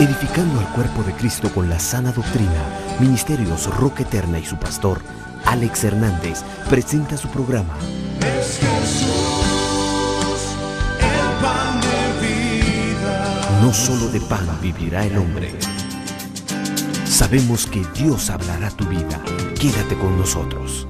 edificando al cuerpo de Cristo con la sana doctrina. Ministerios Roca Eterna y su pastor, Alex Hernández, presenta su programa. Es Jesús, el pan de vida. No solo de pan vivirá el hombre. Sabemos que Dios hablará tu vida. Quédate con nosotros.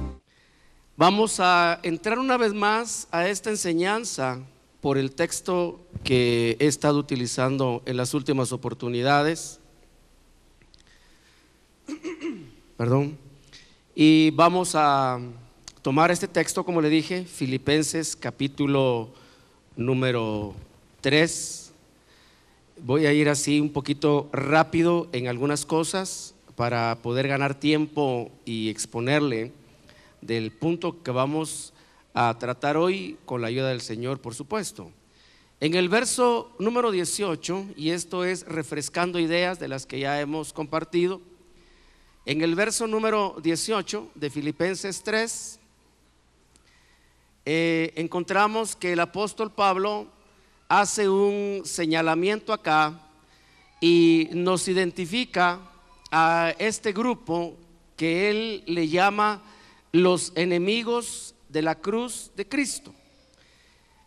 Vamos a entrar una vez más a esta enseñanza por el texto que he estado utilizando en las últimas oportunidades. Perdón. Y vamos a tomar este texto, como le dije, Filipenses capítulo número 3. Voy a ir así un poquito rápido en algunas cosas para poder ganar tiempo y exponerle del punto que vamos a tratar hoy con la ayuda del Señor, por supuesto. En el verso número 18, y esto es refrescando ideas de las que ya hemos compartido, en el verso número 18 de Filipenses 3, encontramos que el apóstol Pablo hace un señalamiento acá y nos identifica a este grupo que él le llama los enemigos de la cruz de Cristo.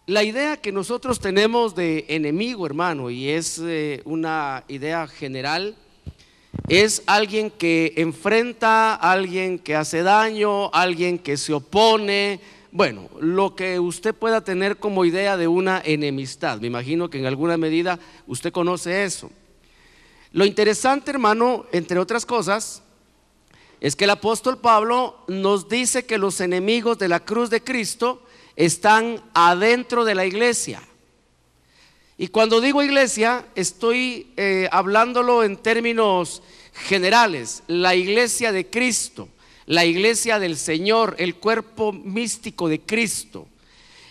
La idea que nosotros tenemos de enemigo, hermano, y es una idea general, es alguien que enfrenta, alguien que hace daño, alguien que se opone. Bueno, lo que usted pueda tener como idea de una enemistad. Me imagino que en alguna medida usted conoce eso. Lo interesante, hermano, entre otras cosas, es que el apóstol Pablo nos dice que los enemigos de la cruz de Cristo están adentro de la iglesia. Y cuando digo iglesia, estoy hablándolo en términos generales. La iglesia de Cristo, la iglesia del Señor, el cuerpo místico de Cristo.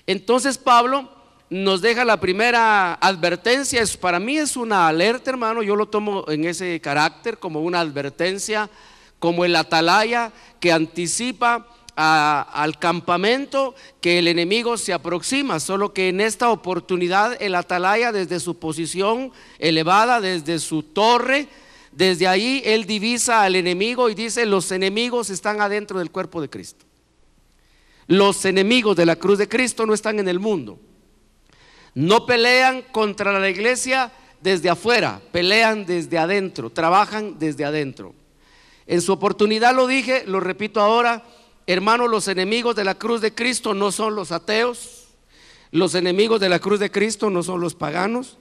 Entonces Pablo nos deja la primera advertencia. Para mí es una alerta, hermano. Yo lo tomo en ese carácter como una advertencia, como el atalaya que anticipa al campamento que el enemigo se aproxima. Solo que en esta oportunidad el atalaya, desde su posición elevada, desde su torre, desde ahí él divisa al enemigo y dice: los enemigos están adentro del cuerpo de Cristo. Los enemigos de la cruz de Cristo no están en el mundo. No pelean contra la iglesia desde afuera, pelean desde adentro, trabajan desde adentro. En su oportunidad lo dije, lo repito ahora, hermano, los enemigos de la cruz de Cristo no son los ateos. Los enemigos de la cruz de Cristo no son los paganos.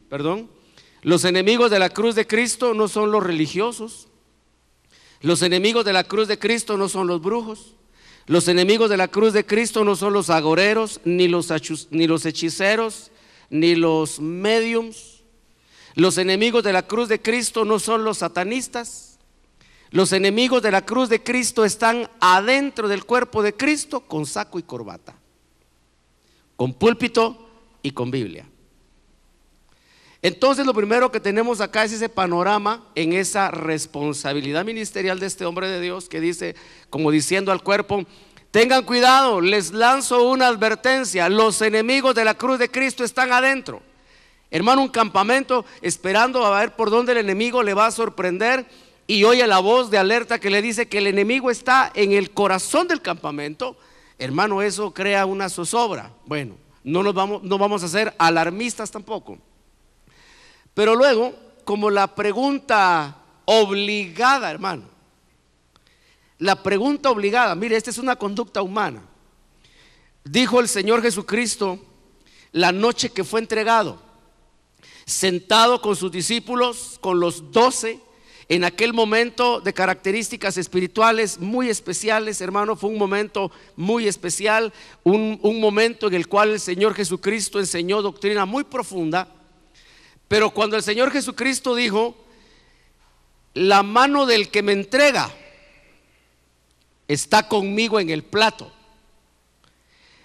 Perdón. Los enemigos de la cruz de Cristo no son los religiosos. Los enemigos de la cruz de Cristo no son los brujos. Los enemigos de la cruz de Cristo no son los agoreros, ni los hechiceros, ni los mediums. Los enemigos de la cruz de Cristo no son los satanistas. Los enemigos de la cruz de Cristo están adentro del cuerpo de Cristo con saco y corbata, con púlpito y con Biblia. Entonces lo primero que tenemos acá es ese panorama en esa responsabilidad ministerial de este hombre de Dios que dice, como diciendo al cuerpo: tengan cuidado, les lanzo una advertencia, los enemigos de la cruz de Cristo están adentro. Hermano, un campamento esperando a ver por dónde el enemigo le va a sorprender, y oye la voz de alerta que le dice que el enemigo está en el corazón del campamento. Hermano, eso crea una zozobra. Bueno, no vamos a ser alarmistas tampoco. Pero luego, como la pregunta obligada, hermano, la pregunta obligada, mire, esta es una conducta humana. Dijo el Señor Jesucristo la noche que fue entregado, sentado con sus discípulos, con los 12, en aquel momento de características espirituales muy especiales, hermano. Fue un momento muy especial, un momento en el cual el Señor Jesucristo enseñó doctrina muy profunda. Pero cuando el Señor Jesucristo dijo: la mano del que me entrega está conmigo en el plato,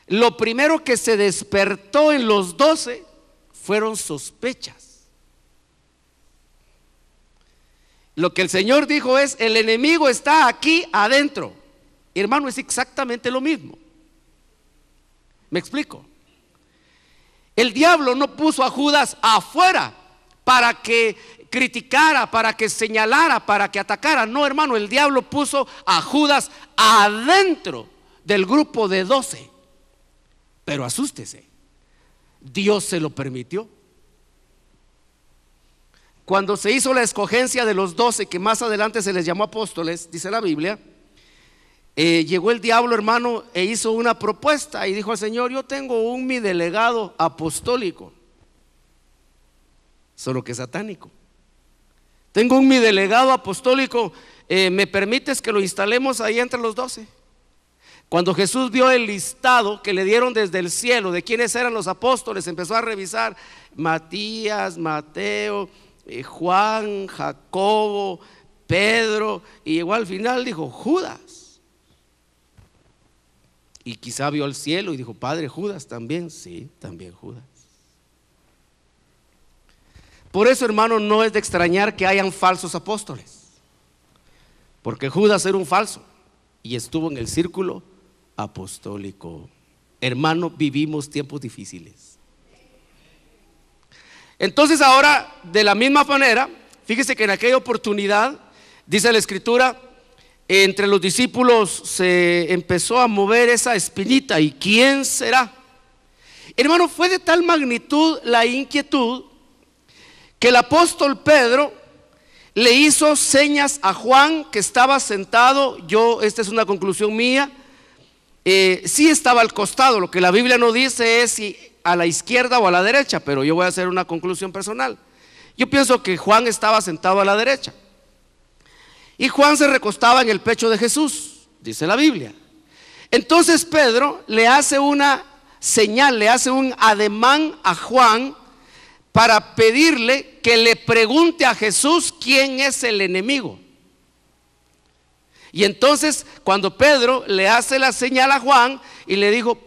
lo primero que se despertó en los 12 fueron sospechas. Lo que el Señor dijo es: el enemigo está aquí adentro. Hermano, es exactamente lo mismo. ¿Me explico? El diablo no puso a Judas afuera, para que criticara, para que señalara, para que atacara. No, hermano, el diablo puso a Judas adentro del grupo de 12. Pero asústese, Dios se lo permitió. Cuando se hizo la escogencia de los 12, que más adelante se les llamó apóstoles, dice la Biblia, llegó el diablo, hermano, e hizo una propuesta y dijo al Señor: yo tengo mi delegado apostólico, solo que satánico. Tengo mi delegado apostólico, ¿me permites que lo instalemos ahí entre los 12? Cuando Jesús vio el listado que le dieron desde el cielo de quiénes eran los apóstoles, empezó a revisar: Matías, Mateo, Juan, Jacobo, Pedro, y llegó al final, dijo: Judas. Y quizá vio al cielo y dijo: Padre, Judas también. Sí, también Judas. Por eso, hermano, no es de extrañar que hayan falsos apóstoles, porque Judas era un falso y estuvo en el círculo apostólico. Hermano, vivimos tiempos difíciles. Entonces ahora, de la misma manera, fíjese que en aquella oportunidad, dice la Escritura, entre los discípulos se empezó a mover esa espinita. ¿Y quién será? Hermano, fue de tal magnitud la inquietud que el apóstol Pedro le hizo señas a Juan, que estaba sentado. Esta es una conclusión mía, sí estaba al costado. Lo que la Biblia no dice es si a la izquierda o a la derecha, pero yo voy a hacer una conclusión personal. Yo pienso que Juan estaba sentado a la derecha y Juan se recostaba en el pecho de Jesús, dice la Biblia. Entonces Pedro le hace una señal, le hace un ademán a Juan para pedirle que le pregunte a Jesús quién es el enemigo. Y entonces cuando Pedro le hace la señal a Juan y le dijo: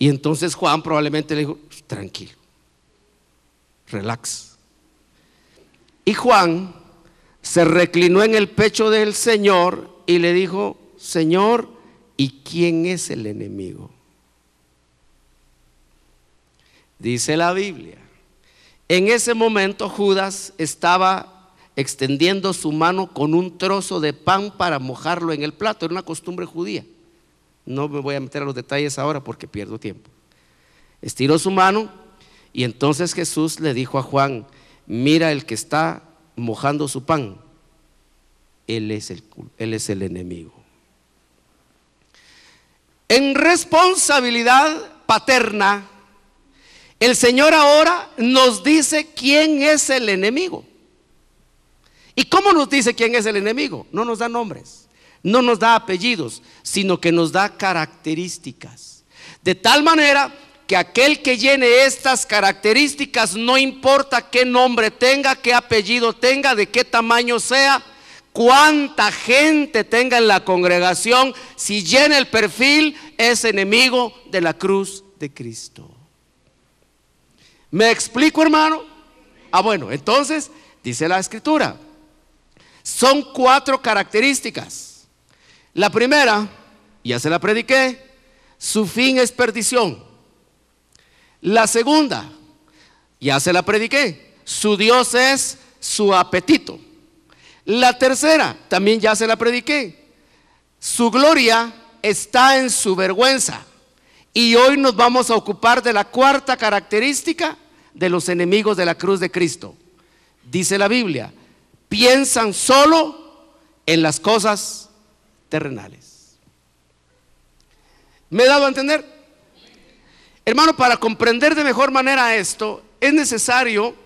y entonces Juan probablemente le dijo: tranquilo, relax. Y Juan se reclinó en el pecho del Señor y le dijo: Señor, ¿y quién es el enemigo? Dice la Biblia, en ese momento Judas estaba extendiendo su mano con un trozo de pan para mojarlo en el plato. Era una costumbre judía. No me voy a meter a los detalles ahora porque pierdo tiempo. Estiró su mano y entonces Jesús le dijo a Juan: mira, el que está mojando su pan, él es el enemigo. En responsabilidad paterna, el Señor ahora nos dice quién es el enemigo. ¿Y cómo nos dice quién es el enemigo? No nos da nombres, no nos da apellidos, sino que nos da características. De tal manera que aquel que llene estas características, no importa qué nombre tenga, qué apellido tenga, de qué tamaño sea, cuánta gente tenga en la congregación, si llena el perfil, es enemigo de la cruz de Cristo. ¿Me explico, hermano? Bueno, entonces dice la Escritura, son 4 características. La primera, ya se la prediqué: su fin es perdición. La segunda, ya se la prediqué: su Dios es su apetito. La tercera, también ya se la prediqué: su gloria está en su vergüenza. Y hoy nos vamos a ocupar de la 4ª característica de los enemigos de la cruz de Cristo. Dice la Biblia, piensan solo en las cosas terrenales. ¿Me he dado a entender? Hermano, para comprender de mejor manera esto, es necesario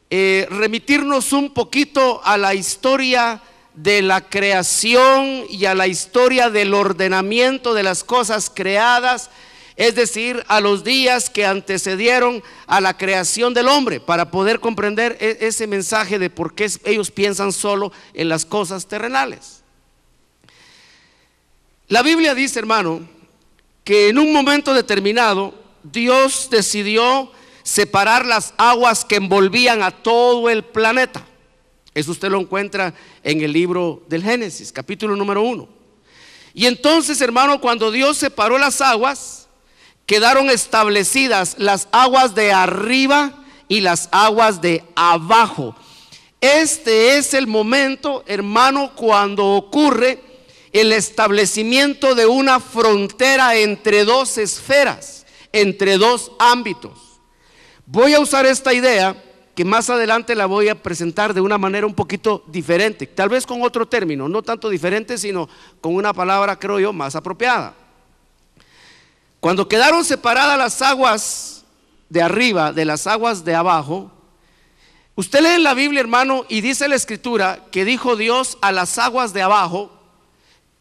remitirnos un poquito a la historia de la creación y a la historia del ordenamiento de las cosas creadas, es decir, a los días que antecedieron a la creación del hombre, para poder comprender ese mensaje de por qué ellos piensan solo en las cosas terrenales. La Biblia dice, hermano, que en un momento determinado Dios decidió separar las aguas que envolvían a todo el planeta. Eso usted lo encuentra en el libro del Génesis, capítulo número 1. Y entonces, hermano, cuando Dios separó las aguas, quedaron establecidas las aguas de arriba y las aguas de abajo. Este es el momento, hermano, cuando ocurre el establecimiento de una frontera entre dos esferas, entre dos ámbitos. Voy a usar esta idea que más adelante la voy a presentar de una manera un poquito diferente, tal vez con otro término, no tanto diferente, sino con una palabra, creo yo, más apropiada. Cuando quedaron separadas las aguas de arriba de las aguas de abajo, usted lee en la Biblia, hermano, y dice la Escritura que dijo Dios a las aguas de abajo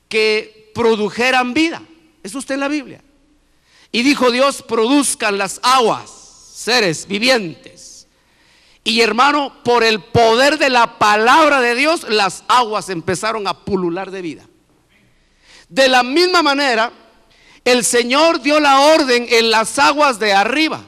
que produjeran vida. Eso está en la Biblia. Y dijo Dios: produzcan las aguas seres vivientes. Y hermano, por el poder de la palabra de Dios, las aguas empezaron a pulular de vida. De la misma manera, el Señor dio la orden en las aguas de arriba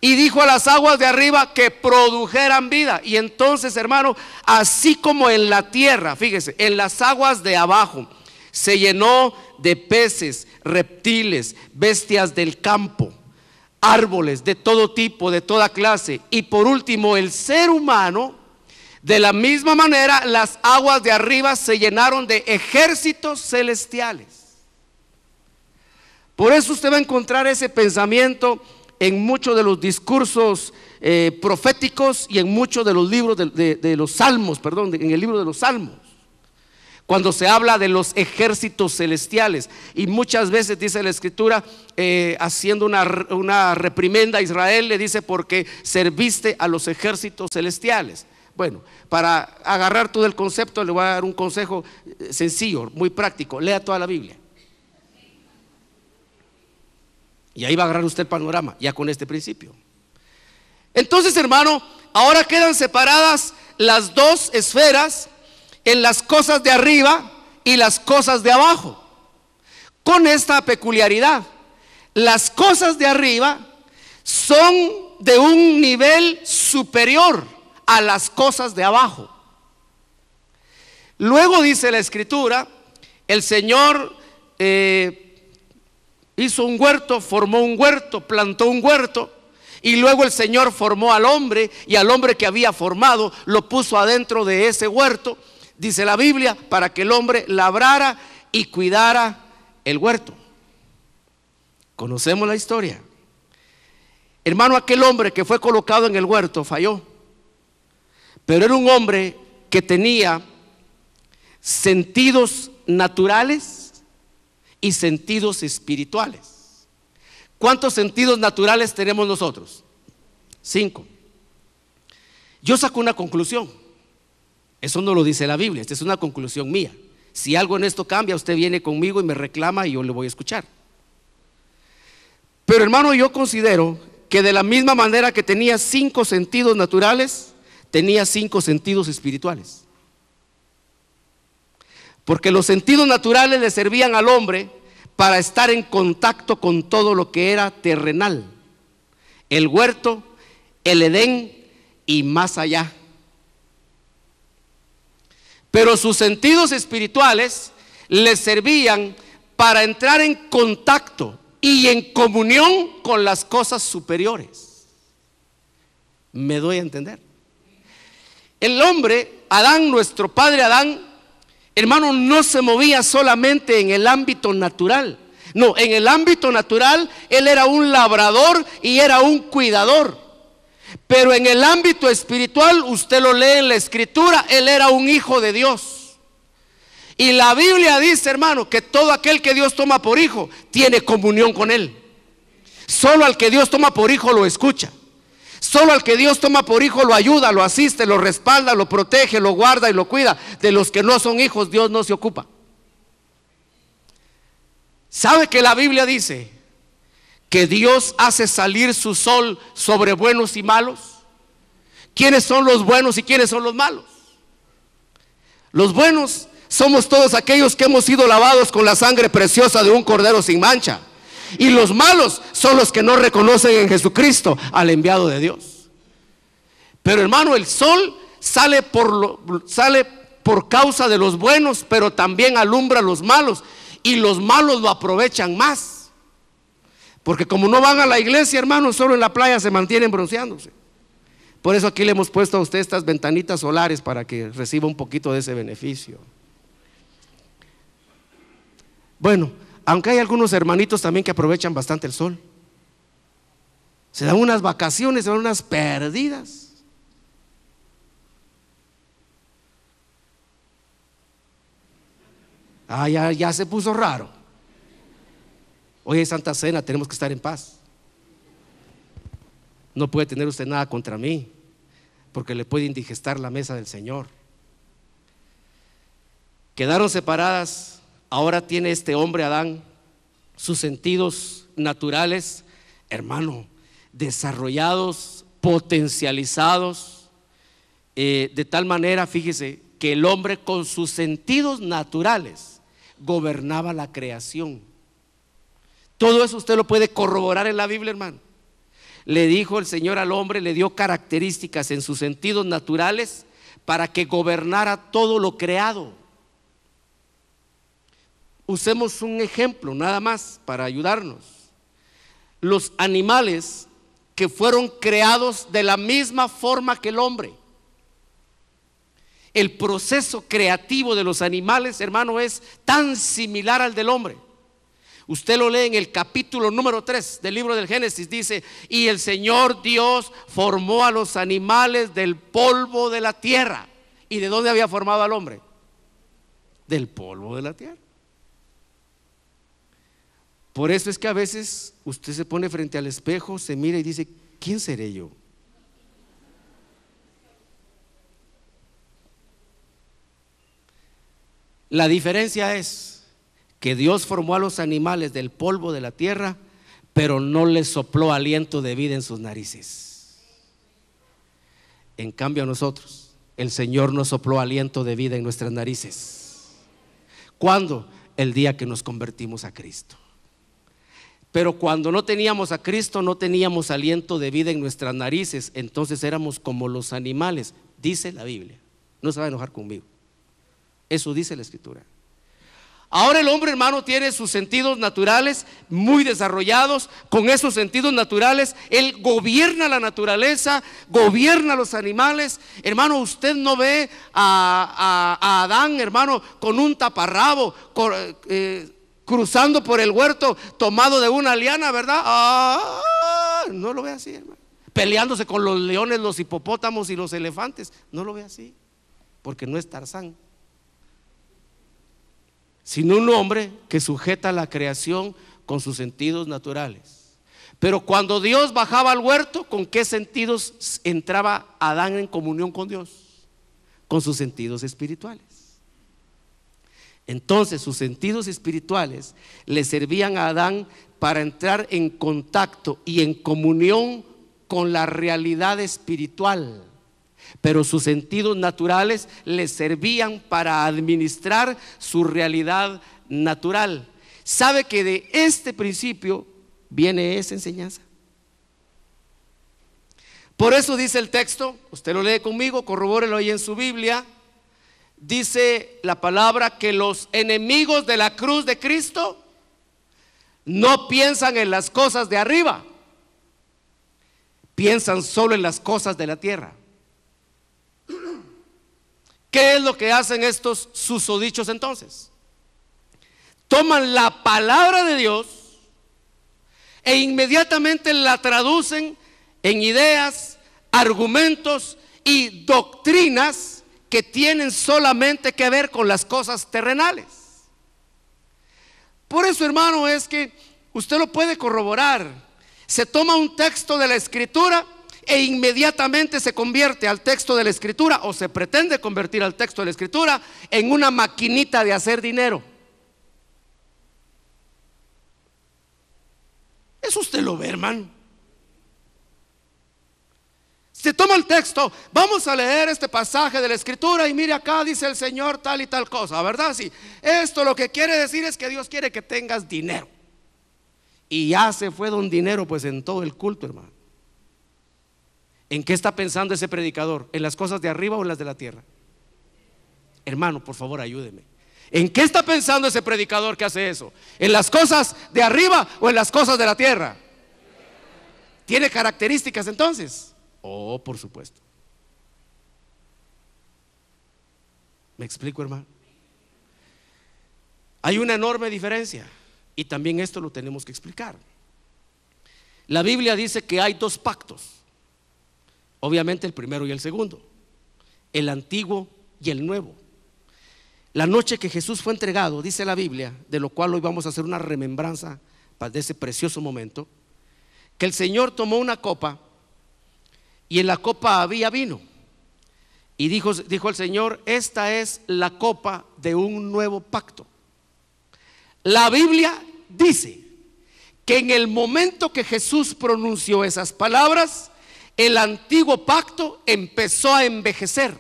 y dijo a las aguas de arriba que produjeran vida. Y entonces, hermano, así como en la tierra, fíjese, en las aguas de abajo se llenó de peces, reptiles, bestias del campo, árboles de todo tipo, de toda clase, y por último el ser humano. De la misma manera, las aguas de arriba se llenaron de ejércitos celestiales. Por eso usted va a encontrar ese pensamiento en muchos de los discursos proféticos y en muchos de los libros de los salmos, en el libro de los salmos, cuando se habla de los ejércitos celestiales. Y muchas veces dice la Escritura, haciendo una reprimenda a Israel, le dice: porque serviste a los ejércitos celestiales. Bueno, para agarrar todo el concepto, le voy a dar un consejo sencillo, muy práctico: lea toda la Biblia. Y ahí va a agarrar usted el panorama, ya con este principio. Entonces, hermano, ahora quedan separadas las dos esferas en las cosas de arriba y las cosas de abajo, con esta peculiaridad: las cosas de arriba son de un nivel superior a las cosas de abajo. Luego dice la Escritura, el Señor hizo un huerto, formó un huerto, plantó un huerto, y luego el Señor formó al hombre, y al hombre que había formado lo puso adentro de ese huerto, dice la Biblia, para que el hombre labrara y cuidara el huerto. Conocemos la historia. Hermano, aquel hombre que fue colocado en el huerto falló, pero era un hombre que tenía sentidos naturales y sentidos espirituales. ¿Cuántos sentidos naturales tenemos nosotros? 5. Yo saco una conclusión. Eso no lo dice la Biblia, esta es una conclusión mía. Si algo en esto cambia, usted viene conmigo y me reclama y yo le voy a escuchar. Pero hermano, yo considero que de la misma manera que tenía 5 sentidos naturales, tenía 5 sentidos espirituales. Porque los sentidos naturales le servían al hombre para estar en contacto con todo lo que era terrenal: el huerto, el Edén y más allá. Pero sus sentidos espirituales le servían para entrar en contacto y en comunión con las cosas superiores. ¿Me doy a entender? El hombre, Adán, nuestro padre Adán, hermano, no se movía solamente en el ámbito natural. No, en el ámbito natural él era un labrador y era un cuidador. Pero en el ámbito espiritual, usted lo lee en la Escritura, él era un hijo de Dios. Y la Biblia dice, hermano, que todo aquel que Dios toma por hijo tiene comunión con él. Solo al que Dios toma por hijo lo escucha. Solo al que Dios toma por hijo lo ayuda, lo asiste, lo respalda, lo protege, lo guarda y lo cuida. De los que no son hijos, Dios no se ocupa. ¿Sabe que la Biblia dice que Dios hace salir su sol sobre buenos y malos? ¿Quiénes son los buenos y quiénes son los malos? Los buenos somos todos aquellos que hemos sido lavados con la sangre preciosa de un cordero sin mancha. Y los malos son los que no reconocen en Jesucristo al enviado de Dios. Pero hermano, el sol sale por causa de los buenos, pero también alumbra a los malos, y los malos lo aprovechan más. Porque como no van a la iglesia, hermanos, solo en la playa se mantienen bronceándose. Por eso aquí le hemos puesto a usted estas ventanitas solares para que reciba un poquito de ese beneficio. Bueno, aunque hay algunos hermanitos también que aprovechan bastante el sol. Se dan unas vacaciones, se dan unas perdidas. Ya se puso raro. Hoy es Santa Cena, tenemos que estar en paz. No puede tener usted nada contra mí, porque le puede indigestar la mesa del Señor. Quedaron separadas. Ahora tiene este hombre Adán sus sentidos naturales, hermano, desarrollados, potencializados, de tal manera, fíjese, que el hombre con sus sentidos naturales gobernaba la creación. Todo eso usted lo puede corroborar en la Biblia, hermano. Le dijo el Señor al hombre, le dio características en sus sentidos naturales para que gobernara todo lo creado. Usemos un ejemplo nada más para ayudarnos. Los animales que fueron creados de la misma forma que el hombre. El proceso creativo de los animales, hermano, es tan similar al del hombre. Usted lo lee en el capítulo número 3 del libro del Génesis, dice: y el Señor Dios formó a los animales del polvo de la tierra. ¿Y de dónde había formado al hombre? Del polvo de la tierra. Por eso es que a veces usted se pone frente al espejo, se mira y dice: ¿quién seré yo? La diferencia es que Dios formó a los animales del polvo de la tierra, pero no les sopló aliento de vida en sus narices. En cambio a nosotros, el Señor nos sopló aliento de vida en nuestras narices. ¿Cuándo? El día que nos convertimos a Cristo. Pero cuando no teníamos a Cristo, no teníamos aliento de vida en nuestras narices. Entonces éramos como los animales, dice la Biblia. No se va a enojar conmigo. Eso dice la Escritura. Ahora el hombre, hermano, tiene sus sentidos naturales muy desarrollados. Con esos sentidos naturales él gobierna la naturaleza, gobierna los animales. Hermano, usted no ve a Adán, hermano, con un taparrabo, cruzando por el huerto tomado de una liana, ¿verdad? No lo ve así, hermano. Peleándose con los leones, los hipopótamos y los elefantes. No lo ve así, porque no es Tarzán, sino un hombre que sujeta la creación con sus sentidos naturales. Pero cuando Dios bajaba al huerto, ¿con qué sentidos entraba Adán en comunión con Dios? Con sus sentidos espirituales. Entonces sus sentidos espirituales le servían a Adán para entrar en contacto y en comunión con la realidad espiritual. Pero sus sentidos naturales le servían para administrar su realidad natural. ¿Sabe que de este principio viene esa enseñanza? Por eso dice el texto, usted lo lee conmigo, corrobórelo ahí en su Biblia. Dice la palabra que los enemigos de la cruz de Cristo no piensan en las cosas de arriba, piensan solo en las cosas de la tierra. ¿Qué es lo que hacen estos susodichos entonces? Toman la palabra de Dios e inmediatamente la traducen en ideas, argumentos y doctrinas que tienen solamente que ver con las cosas terrenales. Por eso, hermano, es que usted lo puede corroborar. Se toma un texto de la Escritura e inmediatamente se convierte al texto de la Escritura, o se pretende convertir al texto de la Escritura en una maquinita de hacer dinero. Eso usted lo ve, hermano. Se toma el texto, vamos a leer este pasaje de la Escritura y mire, acá dice el Señor tal y tal cosa, ¿verdad? Sí, esto lo que quiere decir es que Dios quiere que tengas dinero. Y ya se fue don dinero pues en todo el culto, hermano. ¿En qué está pensando ese predicador? ¿En las cosas de arriba o en las de la tierra? Hermano, por favor, ayúdeme. ¿En qué está pensando ese predicador que hace eso? ¿En las cosas de arriba o en las cosas de la tierra? ¿Tiene características entonces? Oh, por supuesto. ¿Me explico, hermano? Hay una enorme diferencia y también esto lo tenemos que explicar. La Biblia dice que hay dos pactos, obviamente el primero y el segundo, el antiguo y el nuevo. La noche que Jesús fue entregado, dice la Biblia, de lo cual hoy vamos a hacer una remembranza de ese precioso momento, que el Señor tomó una copa y en la copa había vino y dijo el Señor: esta es la copa de un nuevo pacto. La Biblia dice que en el momento que Jesús pronunció esas palabras, el antiguo pacto empezó a envejecer,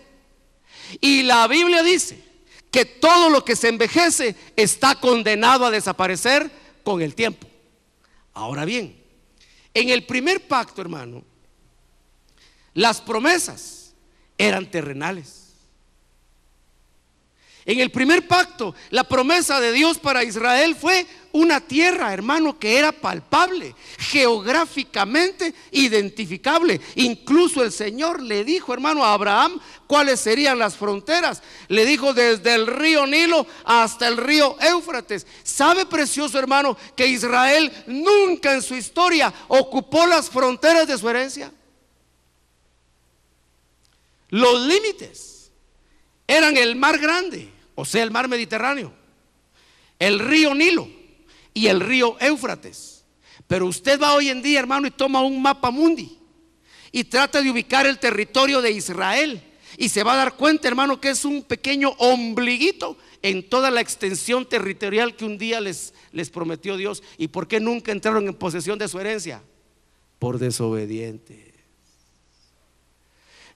y la Biblia dice que todo lo que se envejece está condenado a desaparecer con el tiempo. Ahora bien, en el primer pacto, hermano, las promesas eran terrenales. En el primer pacto, la promesa de Dios para Israel fue una tierra, hermano, que era palpable, geográficamente identificable. Incluso el Señor le dijo, hermano, a Abraham cuáles serían las fronteras. Le dijo: desde el río Nilo hasta el río Éufrates. ¿Sabe, precioso hermano, que Israel nunca en su historia ocupó las fronteras de su herencia? Los límites eran el mar grande, o sea, el mar Mediterráneo, el río Nilo y el río Éufrates. Pero usted va hoy en día, hermano, y toma un mapa mundi y trata de ubicar el territorio de Israel, y se va a dar cuenta, hermano, que es un pequeño ombliguito en toda la extensión territorial que un día les prometió Dios. ¿Y por qué nunca entraron en posesión de su herencia? Por desobedientes.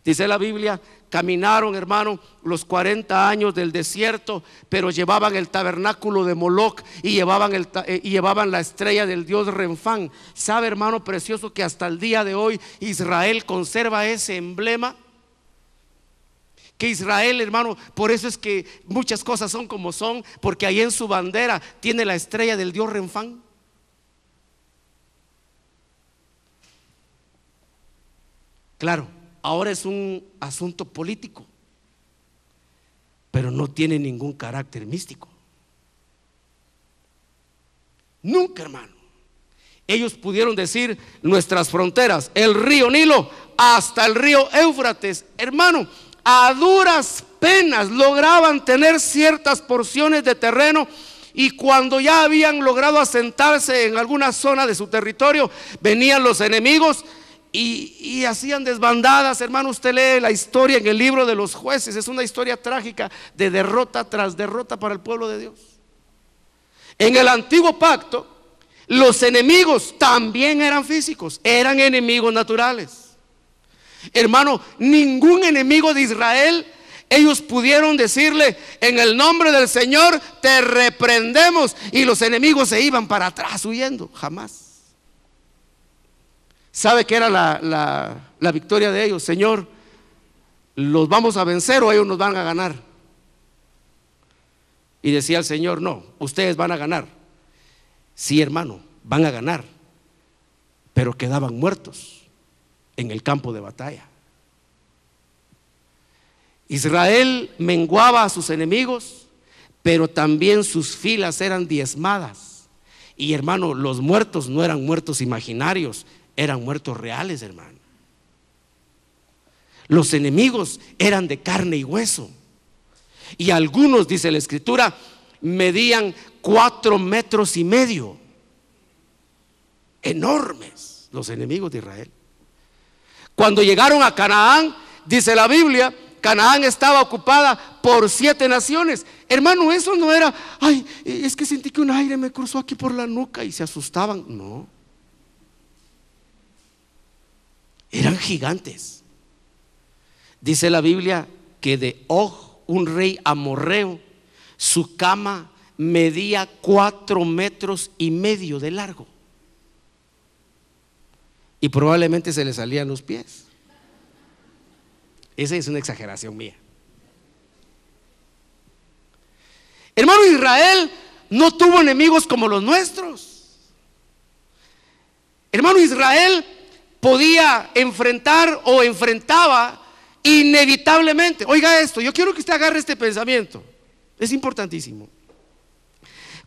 Dice la Biblia, caminaron, hermano, los 40 años del desierto, pero llevaban el tabernáculo de Moloc y llevaban la estrella del dios Renfán. ¿Sabe, hermano precioso, que hasta el día de hoy Israel conserva ese emblema? Que Israel, hermano, por eso es que muchas cosas son como son, porque ahí en su bandera tiene la estrella del dios Renfán. Claro, ahora es un asunto político, pero no tiene ningún carácter místico. Nunca, hermano. Ellos pudieron decir: nuestras fronteras, el río Nilo hasta el río Éufrates. Hermano, a duras penas lograban tener ciertas porciones de terreno, y cuando ya habían logrado asentarse en alguna zona de su territorio, venían los enemigos y hacían desbandadas. Hermano, usted lee la historia en el libro de los Jueces, es una historia trágica de derrota tras derrota para el pueblo de Dios. En el antiguo pacto, los enemigos también eran físicos, eran enemigos naturales. Hermano, ningún enemigo de Israel, ellos pudieron decirle: en el nombre del Señor te reprendemos, y los enemigos se iban para atrás huyendo. Jamás. ¿Sabe qué era la victoria de ellos? Señor, ¿los vamos a vencer o ellos nos van a ganar? Y decía el Señor: no, ustedes van a ganar. Sí, hermano, van a ganar, pero quedaban muertos en el campo de batalla. Israel menguaba a sus enemigos, pero también sus filas eran diezmadas. Y, hermano, los muertos no eran muertos imaginarios, eran muertos reales, hermano. Los enemigos eran de carne y hueso, y algunos, dice la Escritura, medían 4,5 metros. Enormes los enemigos de Israel. Cuando llegaron a Canaán, dice la Biblia, Canaán estaba ocupada por 7 naciones. Hermano, eso no era: ay, es que sentí que un aire me cruzó aquí por la nuca, y se asustaban. No, eran gigantes. Dice la Biblia que de Og, un rey amorreo, su cama medía 4,5 metros de largo, y probablemente se le salían los pies. Esa es una exageración mía. Hermano, Israel no tuvo enemigos como los nuestros. Hermano, Israel podía enfrentar o enfrentaba inevitablemente. Oiga esto, yo quiero que usted agarre este pensamiento, es importantísimo.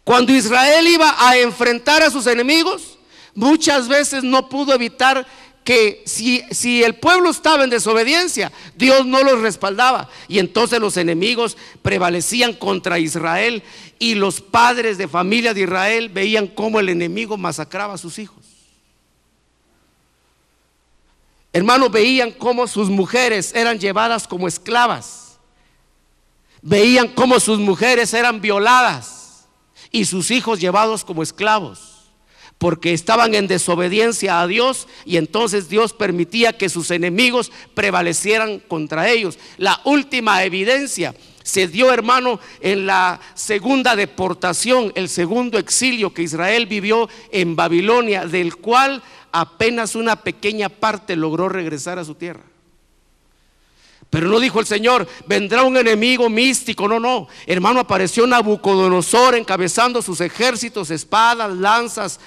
Cuando Israel iba a enfrentar a sus enemigos, muchas veces no pudo evitar que si el pueblo estaba en desobediencia, Dios no los respaldaba, y entonces los enemigos prevalecían contra Israel, y los padres de familia de Israel veían cómo el enemigo masacraba a sus hijos. Hermanos, veían cómo sus mujeres eran llevadas como esclavas, veían cómo sus mujeres eran violadas y sus hijos llevados como esclavos, porque estaban en desobediencia a Dios, y entonces Dios permitía que sus enemigos prevalecieran contra ellos. La última evidencia se dio, hermano, en la segunda deportación, el segundo exilio que Israel vivió en Babilonia, del cual apenas una pequeña parte logró regresar a su tierra. Pero no dijo el Señor, vendrá un enemigo místico. No, no, hermano, apareció Nabucodonosor encabezando sus ejércitos, espadas, lanzas,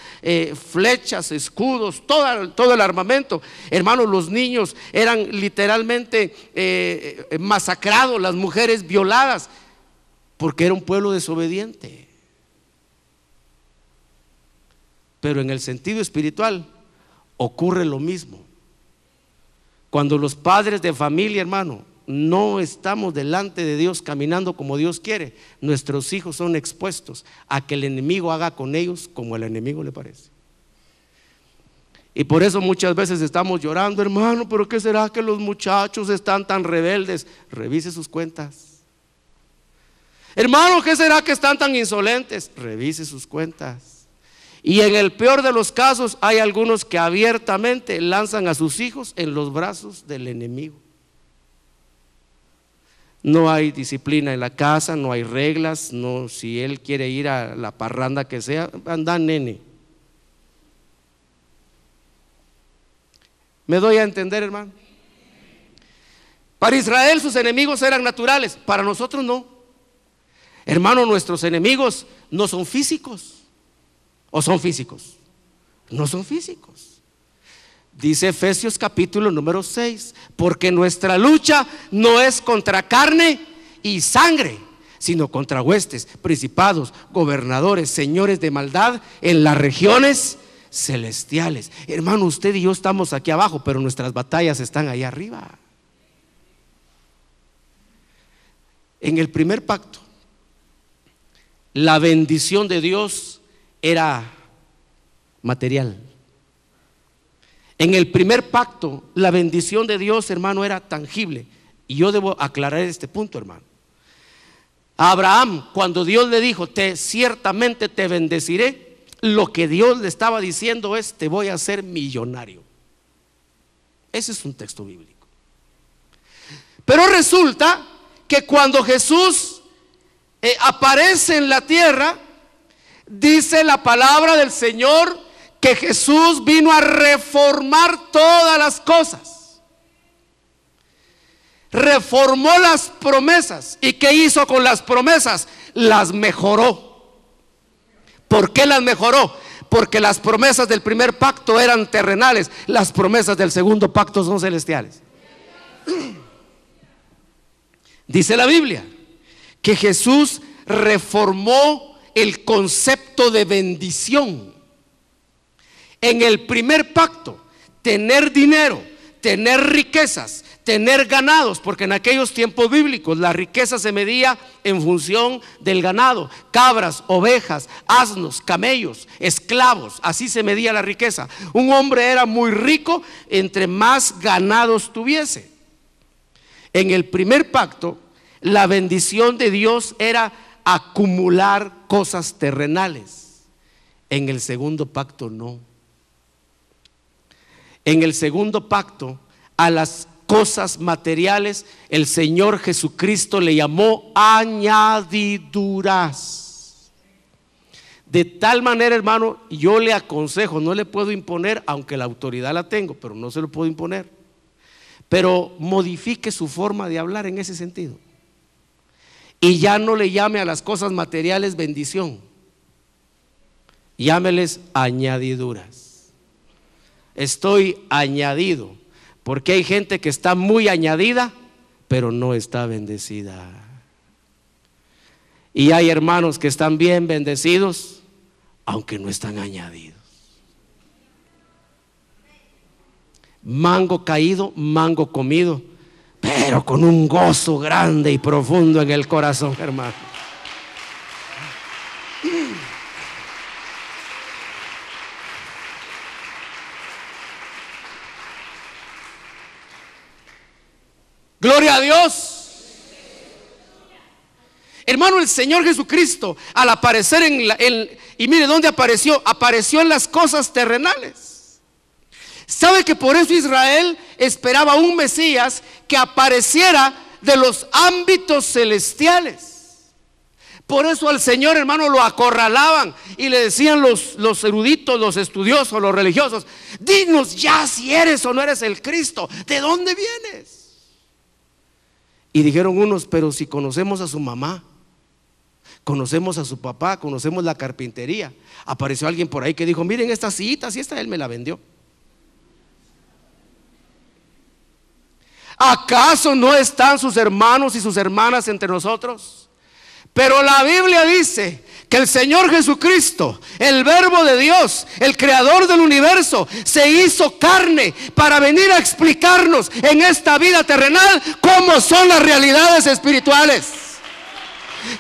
flechas, escudos, todo el armamento. Hermano, los niños eran literalmente masacrados, las mujeres violadas, porque era un pueblo desobediente. Pero en el sentido espiritual ocurre lo mismo. Cuando los padres de familia, hermano, no estamos delante de Dios caminando como Dios quiere, nuestros hijos son expuestos a que el enemigo haga con ellos como el enemigo le parece. Y por eso muchas veces estamos llorando, hermano, pero ¿qué será que los muchachos están tan rebeldes? Revise sus cuentas. Hermano, ¿qué será que están tan insolentes? Revise sus cuentas. Y en el peor de los casos hay algunos que abiertamente lanzan a sus hijos en los brazos del enemigo. No hay disciplina en la casa, no hay reglas, no, si él quiere ir a la parranda que sea, anda nene. ¿Me doy a entender, hermano? Para Israel sus enemigos eran naturales, para nosotros no. Hermano, nuestros enemigos no son físicos. ¿O son físicos? No son físicos. Dice Efesios capítulo número 6, porque nuestra lucha no es contra carne y sangre, sino contra huestes, principados, gobernadores, señores de maldad en las regiones celestiales. Hermano, usted y yo estamos aquí abajo, pero nuestras batallas están allá arriba. En el primer pacto, la bendición de Dios era material. En el primer pacto, la bendición de Dios, hermano, era tangible. Y yo debo aclarar este punto, hermano. A Abraham, cuando Dios le dijo, ciertamente te bendeciré, lo que Dios le estaba diciendo es, te voy a hacer millonario. Ese es un texto bíblico. Pero resulta que cuando Jesús aparece en la tierra, dice la palabra del Señor que Jesús vino a reformar todas las cosas. Reformó las promesas. ¿Y qué hizo con las promesas? Las mejoró. ¿Por qué las mejoró? Porque las promesas del primer pacto eran terrenales, las promesas del segundo pacto son celestiales. Dice la Biblia que Jesús reformó el concepto de bendición. En el primer pacto, tener dinero, tener riquezas, tener ganados, porque en aquellos tiempos bíblicos la riqueza se medía en función del ganado, cabras, ovejas, asnos, camellos, esclavos, así se medía la riqueza. Un hombre era muy rico entre más ganados tuviese. En el primer pacto, la bendición de Dios era acumular cosas terrenales. En el segundo pacto no. En el segundo pacto, a las cosas materiales el Señor Jesucristo le llamó añadiduras. De tal manera, hermano, yo le aconsejo, no le puedo imponer, aunque la autoridad la tengo, pero no se lo puedo imponer, pero modifique su forma de hablar en ese sentido. Y ya no le llame a las cosas materiales bendición, llámeles añadiduras. Estoy añadido, porque hay gente que está muy añadida, pero no está bendecida. Y hay hermanos que están bien bendecidos, aunque no están añadidos. Mango caído, mango comido, pero con un gozo grande y profundo en el corazón, hermano. Gloria a Dios. Hermano, el Señor Jesucristo, al aparecer y mire dónde apareció, apareció en las cosas terrenales. ¿Sabe que por eso Israel esperaba un Mesías que apareciera de los ámbitos celestiales? Por eso al Señor, hermano, lo acorralaban y le decían los eruditos, los estudiosos, los religiosos: dinos ya si eres o no eres el Cristo, ¿de dónde vienes? Y dijeron unos: pero si conocemos a su mamá, conocemos a su papá, conocemos la carpintería. Apareció alguien por ahí que dijo: miren esta sillita, si esta él me la vendió. ¿Acaso no están sus hermanos y sus hermanas entre nosotros? Pero la Biblia dice que el Señor Jesucristo, el Verbo de Dios, el Creador del universo, se hizo carne para venir a explicarnos en esta vida terrenal cómo son las realidades espirituales.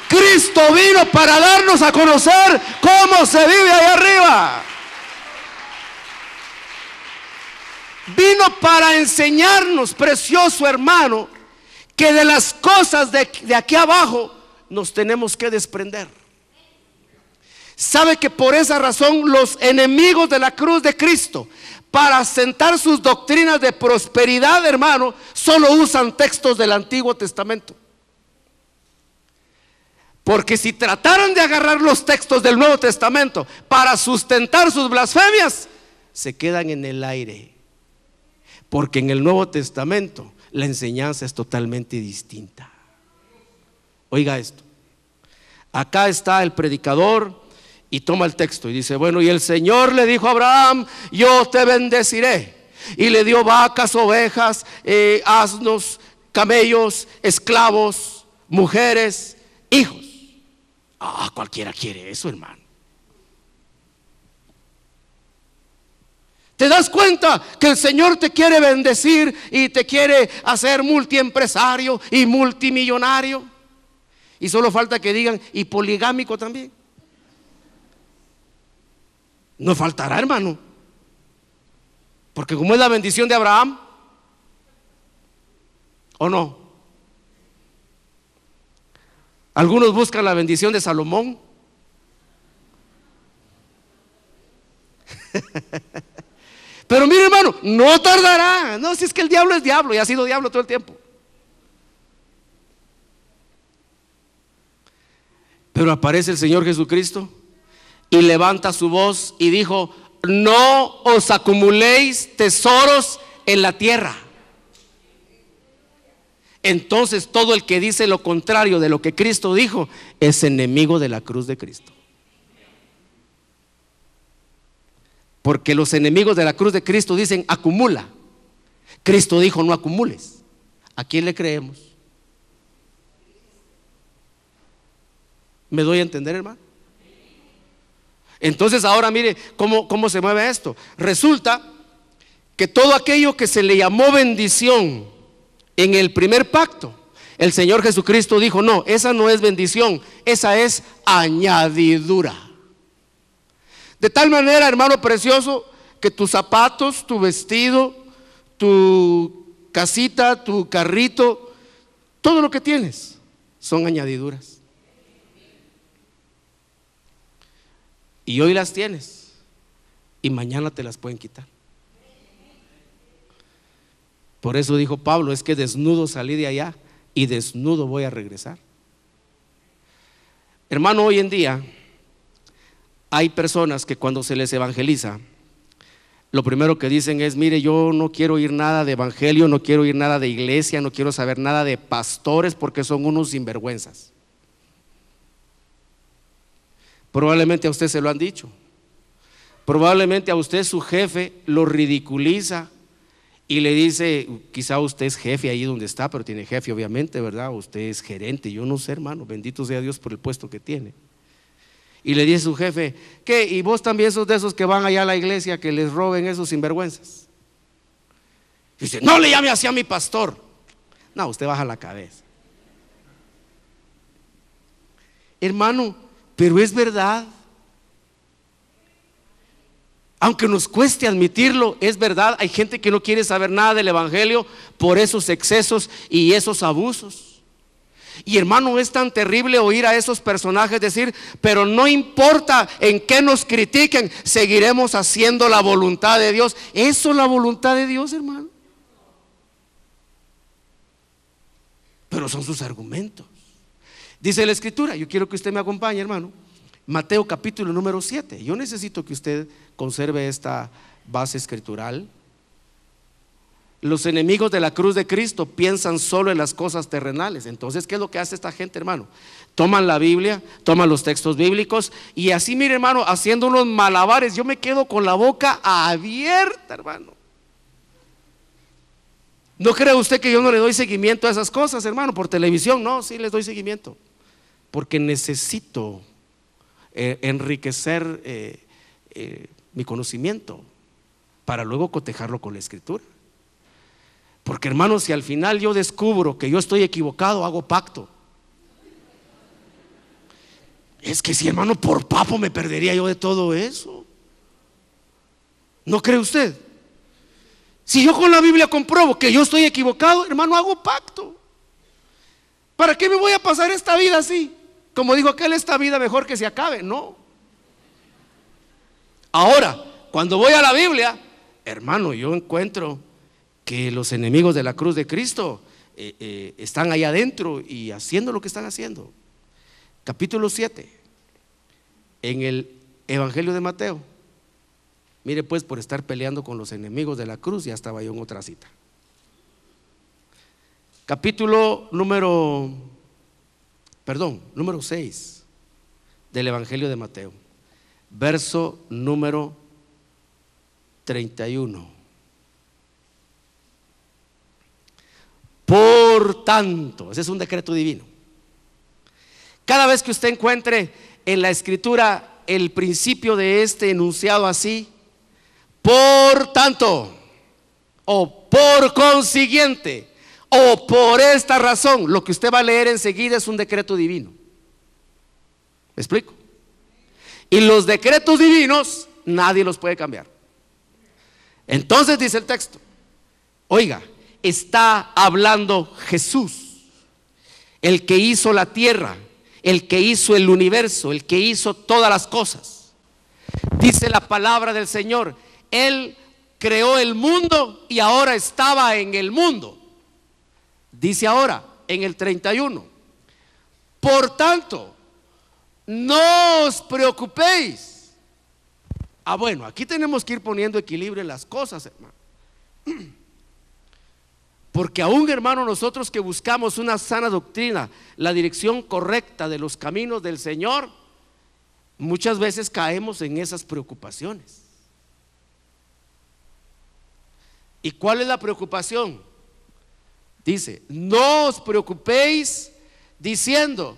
Cristo vino para darnos a conocer cómo se vive allá arriba. Vino para enseñarnos, precioso hermano, que de las cosas de aquí abajo nos tenemos que desprender. Sabe que por esa razón los enemigos de la cruz de Cristo, para sentar sus doctrinas de prosperidad, hermano, solo usan textos del Antiguo Testamento. Porque si trataran de agarrar los textos del Nuevo Testamento para sustentar sus blasfemias, se quedan en el aire. Porque en el Nuevo Testamento la enseñanza es totalmente distinta. Oiga esto. Acá está el predicador y toma el texto y dice: bueno, y el Señor le dijo a Abraham: yo te bendeciré. Y le dio vacas, ovejas, asnos, camellos, esclavos, mujeres, hijos. Cualquiera quiere eso, hermano. ¿Te das cuenta que el Señor te quiere bendecir y te quiere hacer multiempresario y multimillonario? Y solo falta que digan: y poligámico también. No faltará, hermano. Porque como es la bendición de Abraham, ¿o no? Algunos buscan la bendición de Salomón. Pero mire, hermano, no tardará. No, si es que el diablo es diablo y ha sido diablo todo el tiempo. Pero aparece el Señor Jesucristo y levanta su voz y dijo: no os acumuléis tesoros en la tierra. Entonces todo el que dice lo contrario de lo que Cristo dijo es enemigo de la cruz de Cristo. Porque los enemigos de la cruz de Cristo dicen: acumula. Cristo dijo: no acumules. ¿A quién le creemos? ¿Me doy a entender, hermano? Entonces ahora mire cómo se mueve esto. Resulta que todo aquello que se le llamó bendición en el primer pacto, el Señor Jesucristo dijo: no, esa no es bendición, esa es añadidura. De tal manera, hermano precioso, que tus zapatos, tu vestido, tu casita, tu carrito, todo lo que tienes son añadiduras. Y hoy las tienes y mañana te las pueden quitar. Por eso dijo Pablo: es que desnudo salí de allá y desnudo voy a regresar. Hermano, hoy en día hay personas que cuando se les evangeliza, lo primero que dicen es: mire, yo no quiero oír nada de evangelio, no quiero oír nada de iglesia, no quiero saber nada de pastores porque son unos sinvergüenzas. Probablemente a usted se lo han dicho. Probablemente a usted su jefe lo ridiculiza y le dice, quizá usted es jefe ahí donde está, pero tiene jefe obviamente, ¿verdad? Usted es gerente, yo no sé, hermano, bendito sea Dios por el puesto que tiene. Y le dice a su jefe, ¿qué? ¿Y vos también sos de esos que van allá a la iglesia que les roben esos sinvergüenzas? Y dice, no le llame así a mi pastor. No, usted baja la cabeza. Hermano, pero es verdad. Aunque nos cueste admitirlo, es verdad. Hay gente que no quiere saber nada del evangelio por esos excesos y esos abusos. Y hermano, es tan terrible oír a esos personajes decir, pero no importa en qué nos critiquen, seguiremos haciendo la voluntad de Dios. ¿Eso es la voluntad de Dios, hermano? Pero son sus argumentos. Dice la escritura, yo quiero que usted me acompañe, hermano, Mateo capítulo número 7. Yo necesito que usted conserve esta base escritural. Los enemigos de la cruz de Cristo piensan solo en las cosas terrenales. Entonces, ¿qué es lo que hace esta gente, hermano? Toman la Biblia, toman los textos bíblicos y así, mire, hermano, haciendo unos malabares. Yo me quedo con la boca abierta, hermano. ¿No cree usted que yo no le doy seguimiento a esas cosas, hermano, por televisión? No, sí les doy seguimiento, porque necesito enriquecer mi conocimiento para luego cotejarlo con la escritura. Porque, hermano, si al final yo descubro que yo estoy equivocado, hago pacto. Es que si, hermano, por papo me perdería yo de todo eso. ¿No cree usted? Si yo con la Biblia compruebo que yo estoy equivocado, hermano, hago pacto. ¿Para qué me voy a pasar esta vida así? Como dijo aquel, esta vida mejor que se acabe. No. Ahora, cuando voy a la Biblia, hermano, yo encuentro que los enemigos de la cruz de Cristo están allá adentro y haciendo lo que están haciendo. Capítulo 7, en el Evangelio de Mateo. Mire, pues, por estar peleando con los enemigos de la cruz, ya estaba yo en otra cita. Capítulo número 6 del Evangelio de Mateo, verso número 31. Por tanto, ese es un decreto divino. Cada vez que usted encuentre en la escritura el principio de este enunciado así, por tanto, o por consiguiente, o por esta razón, lo que usted va a leer enseguida es un decreto divino. ¿Me explico? Y los decretos divinos nadie los puede cambiar. Entonces dice el texto, oiga, está hablando Jesús, el que hizo la tierra, el que hizo el universo, el que hizo todas las cosas. Dice la palabra del Señor, Él creó el mundo y ahora estaba en el mundo. Dice ahora en el 31, por tanto, no os preocupéis. Bueno, aquí tenemos que ir poniendo equilibrio en las cosas, hermano. Porque aún, hermano, nosotros que buscamos una sana doctrina, la dirección correcta de los caminos del Señor, muchas veces caemos en esas preocupaciones. ¿Y cuál es la preocupación? Dice, no os preocupéis diciendo,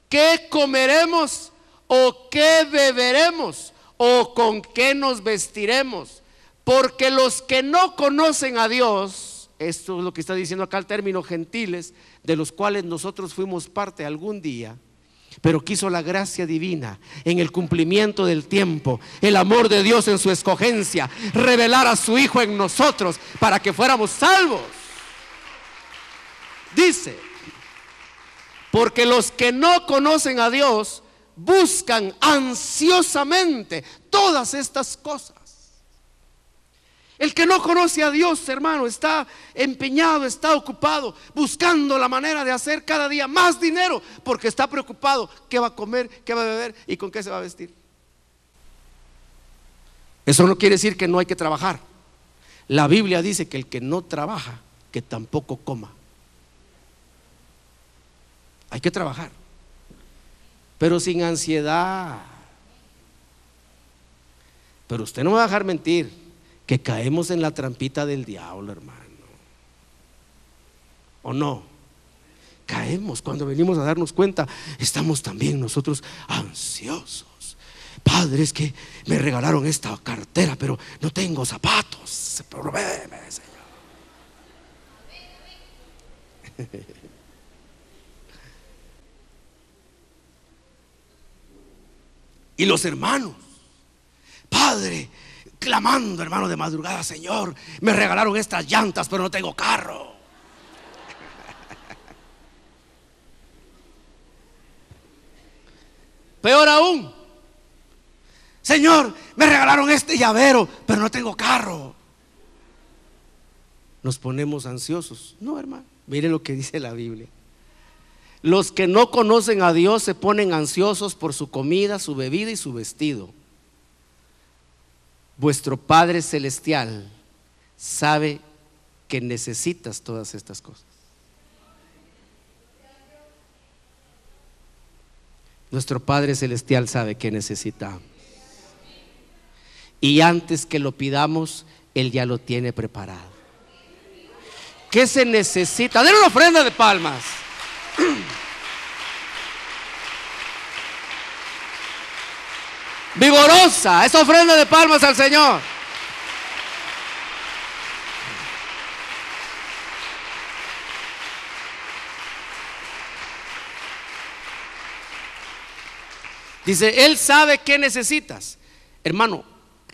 ¿qué comeremos? ¿O qué beberemos? ¿O con qué nos vestiremos? Porque los que no conocen a Dios, esto es lo que está diciendo acá el término gentiles, de los cuales nosotros fuimos parte algún día, pero quiso la gracia divina en el cumplimiento del tiempo, el amor de Dios en su escogencia, revelar a su Hijo en nosotros para que fuéramos salvos. Dice, porque los que no conocen a Dios buscan ansiosamente todas estas cosas. El que no conoce a Dios, hermano, está empeñado, está ocupado, buscando la manera de hacer cada día más dinero, porque está preocupado qué va a comer, qué va a beber y con qué se va a vestir. Eso no quiere decir que no hay que trabajar. La Biblia dice que el que no trabaja, que tampoco coma. Hay que trabajar, pero sin ansiedad, Pero usted no me va a dejar mentir que caemos en la trampita del diablo, hermano. ¿O no? Caemos cuando venimos a darnos cuenta. Estamos también nosotros ansiosos. Padre, es que me regalaron esta cartera, pero no tengo zapatos. Provéeme, Señor. Y los hermanos, Padre, clamando, hermano, de madrugada: Señor, me regalaron estas llantas, pero no tengo carro. Peor aún: Señor, me regalaron este llavero, pero no tengo carro. Nos ponemos ansiosos. No, hermano, mire lo que dice la Biblia. Los que no conocen a Dios se ponen ansiosos por su comida, su bebida y su vestido. Vuestro Padre Celestial sabe que necesitas todas estas cosas. Nuestro Padre Celestial sabe que necesitamos. Y antes que lo pidamos, Él ya lo tiene preparado. ¿Qué se necesita? Den una ofrenda de palmas. Vigorosa, esa ofrenda de palmas al Señor. Dice, Él sabe qué necesitas. Hermano,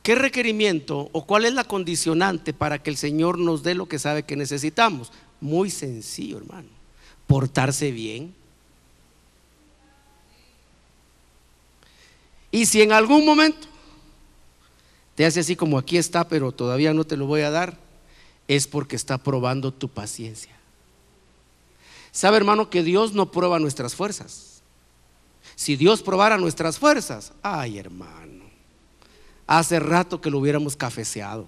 ¿qué requerimiento o cuál es la condicionante para que el Señor nos dé lo que sabe que necesitamos? Muy sencillo, hermano: portarse bien. Y si en algún momento te hace así como aquí está, pero todavía no te lo voy a dar, es porque está probando tu paciencia. Sabe, hermano, que Dios no prueba nuestras fuerzas. Si Dios probara nuestras fuerzas, ay, hermano, hace rato que lo hubiéramos cafeceado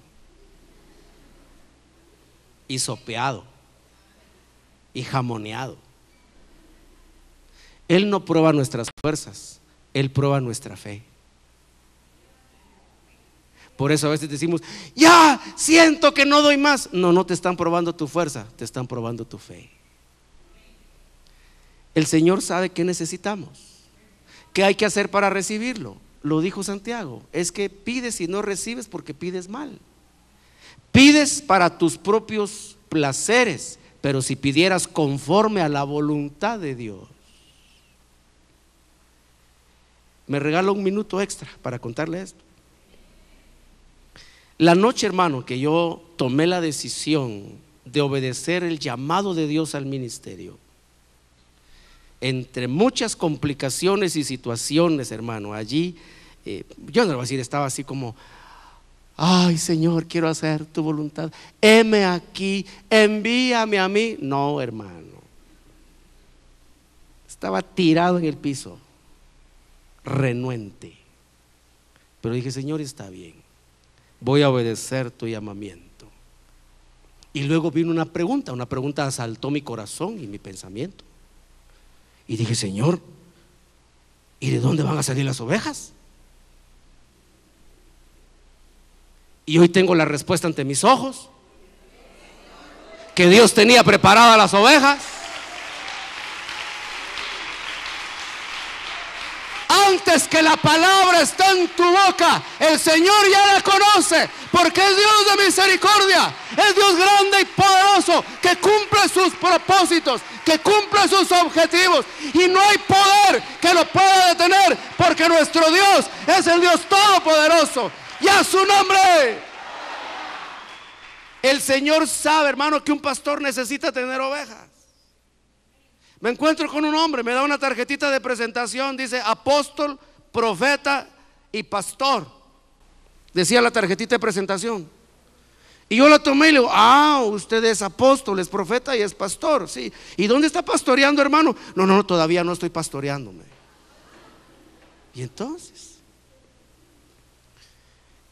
y sopeado y jamoneado. Él no prueba nuestras fuerzas, Él prueba nuestra fe. Por eso a veces decimos: ya siento que no doy más. No, no te están probando tu fuerza, te están probando tu fe. El Señor sabe qué necesitamos. ¿Qué hay que hacer para recibirlo? Lo dijo Santiago: es que pides y no recibes porque pides mal. Pides para tus propios placeres, pero si pidieras conforme a la voluntad de Dios. Me regala un minuto extra para contarle esto. La noche, hermano, que yo tomé la decisión de obedecer el llamado de Dios al ministerio, entre muchas complicaciones y situaciones, hermano, allí, yo no le voy a decir, estaba así como: ay, Señor, quiero hacer tu voluntad, heme aquí, envíame a mí. No, hermano, estaba tirado en el piso, renuente. Pero dije: Señor, está bien, voy a obedecer tu llamamiento. Y luego vino una pregunta asaltó mi corazón y mi pensamiento. Y dije: Señor, ¿y de dónde van a salir las ovejas? Y hoy tengo la respuesta ante mis ojos: que Dios tenía preparadas las ovejas. Antes que la palabra está en tu boca, el Señor ya la conoce, porque es Dios de misericordia, es Dios grande y poderoso, que cumple sus propósitos, que cumple sus objetivos, y no hay poder que lo pueda detener, porque nuestro Dios es el Dios todopoderoso, y a su nombre. El Señor sabe, hermano, que un pastor necesita tener ovejas. Me encuentro con un hombre, me da una tarjetita de presentación, dice apóstol, profeta y pastor. Decía la tarjetita de presentación. Y yo la tomé y le digo: ah, usted es apóstol, es profeta y es pastor. Sí. ¿Y dónde está pastoreando, hermano? No, todavía no estoy pastoreándome. Y entonces,